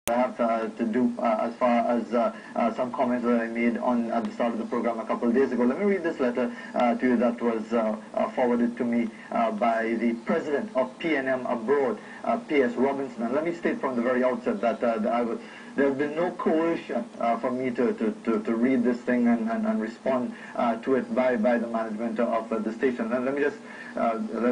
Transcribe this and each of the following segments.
I have to do as far as some comments that I made at the start of the program a couple of days ago. Let me read this letter to you that was forwarded to me by the President of PNM Abroad, Pearce Robinson. And let me state from the very outset that there has been no coercion for me to read this thing and respond to it by the management of the station. And let me just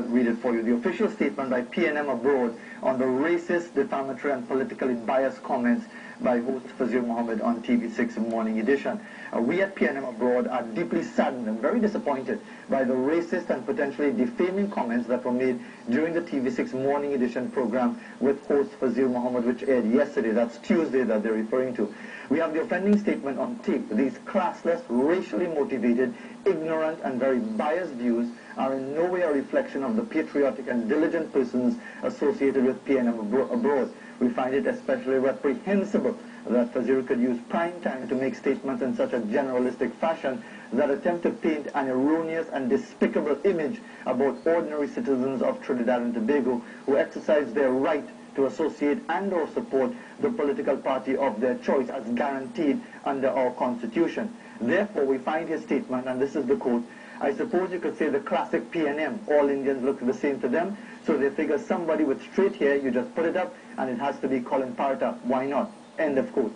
read it for you. The official statement by PNM Abroad on the racist, defamatory and politically biased comments by host Fazeer Mohammed on TV6 Morning Edition. We at PNM Abroad are deeply saddened and very disappointed by the racist and potentially defaming comments that were made during the TV6 Morning Edition program with host Fazeer Mohammed, which aired yesterday. That's Tuesday that they're referring to. We have the offending statement on tape. These classless, racially motivated, ignorant and very biased views are in no way a reflection of the patriotic and diligent persons associated with PNM Abroad. We find it especially reprehensible that Fazeer could use prime time to make statements in such a generalistic fashion that attempt to paint an erroneous and despicable image about ordinary citizens of Trinidad and Tobago who exercise their right to associate and or support the political party of their choice as guaranteed under our Constitution. Therefore, we find his statement, and this is the quote, "I suppose you could say the classic PNM, all Indians look the same to them, so they figure somebody with straight hair, you just put it up, and it has to be Colin Parta. Why not?" End of quote.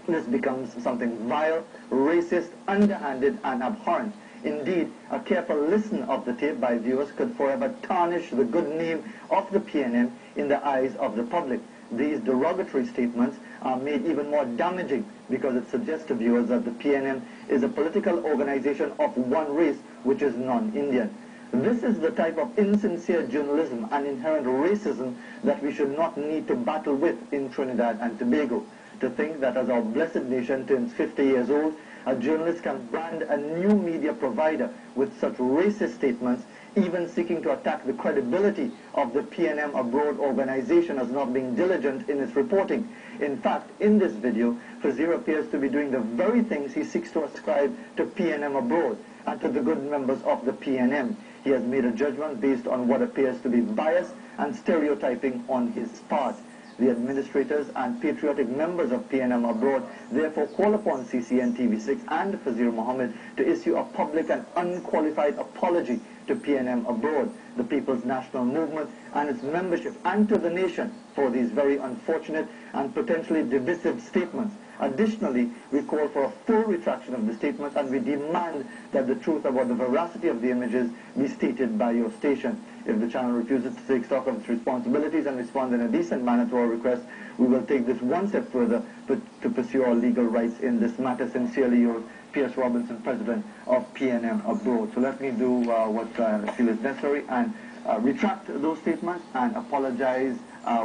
This becomes something vile, racist, underhanded, and abhorrent. Indeed, a careful listen of the tape by viewers could forever tarnish the good name of the PNM in the eyes of the public. These derogatory statements are made even more damaging because it suggests to viewers that the PNM is a political organization of one race, which is non-Indian. This is the type of insincere journalism and inherent racism that we should not need to battle with in Trinidad and Tobago. To think that as our blessed nation turns 50 years old, a journalist can brand a new media provider with such racist statements, even seeking to attack the credibility of the PNM Abroad organization as not being diligent in its reporting. In fact, in this video, Fazeer appears to be doing the very things he seeks to ascribe to PNM Abroad and to the good members of the PNM. He has made a judgment based on what appears to be bias and stereotyping on his part. The administrators and patriotic members of PNM Abroad therefore call upon CCN TV6 and Fazeer Mohammed to issue a public and unqualified apology to PNM Abroad, the People's National Movement and its membership, and to the nation for these very unfortunate and potentially divisive statements. Additionally, we call for a full retraction of the statement and we demand that the truth about the veracity of the images be stated by your station. If the channel refuses to take stock of its responsibilities and respond in a decent manner to our request, we will take this one step further to pursue our legal rights in this matter. Sincerely yours, Pearce Robinson, President of PNM Abroad. So let me do what I feel is necessary and retract those statements and apologize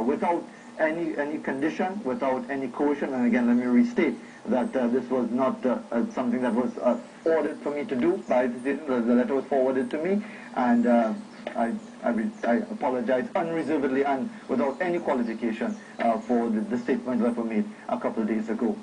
without any condition, without any coercion. And again, let me restate that this was not something that was ordered for me to do by the station. The letter was forwarded to me, and I apologize unreservedly and without any qualification for the statements that were made a couple of days ago.